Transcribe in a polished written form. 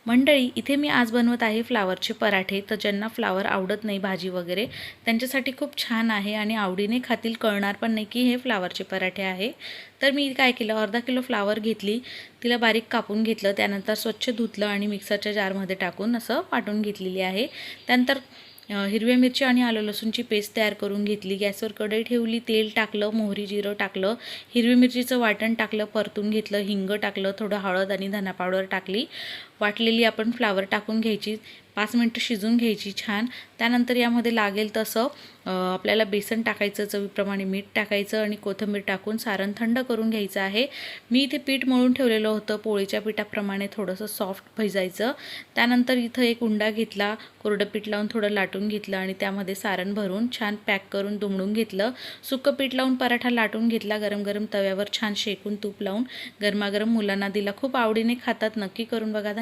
मंडळी, इथे मी आज बनवत आहे फ्लावरचे पराठे. तर ज्यांना फ्लावर आवडत नाही भाजी वगैरे त्यांच्यासाठी खूप छान आहे आणि आवडीने खातील, कळणार पण नाही की हे फ्लावरचे पराठे आहे. तर मी काय केलं, अर्धा किलो फ्लावर घेतली, तिला बारीक कापून घेतलं, त्यानंतर स्वच्छ धुतलं आणि मिक्सरच्या जारमध्ये टाकून असं वाटून घेतलेली आहे. त्यानंतर हिरव्या मिरची आणि आलं लसूणची पेस्ट तयार करून घेतली. गॅसवर कढई ठेवली, तेल टाकलं, मोहरी जिरं टाकलं, हिरवी मिरचीचं वाटण टाकलं, परतून घेतलं, हिंग टाकलं, थोडं हळद आणि धना पावडर टाकली. वाटलेली आपण फ्लावर टाकून घ्यायची, 5 मिनटं शिजून घ्यायची छान. त्यानंतर यामध्ये लागेल तसं आपल्याला बेसन टाकायचं, चवीप्रमाणे मीठ टाकायचं आणि कोथिंबीर टाकून सारण थंड करून घ्यायचं आहे. मी इथे पीठ मळून ठेवलेलं होतं, पोळीच्या पिठाप्रमाणे थोडंसं सॉफ्ट भिजायचं. त्यानंतर इथं एक उंडा घेतला, कोरडं पीठ लावून थोडं लाटून घेतलं आणि त्यामध्ये सारण भरून छान पॅक करून दुमडून घेतलं. सुकं पीठ लावून पराठा लाटून घेतला, गरम गरम तव्यावर छान शेकून तूप लावून गरमागरम मुलांना दिला. खूप आवडीने खातात, नक्की करून बघा.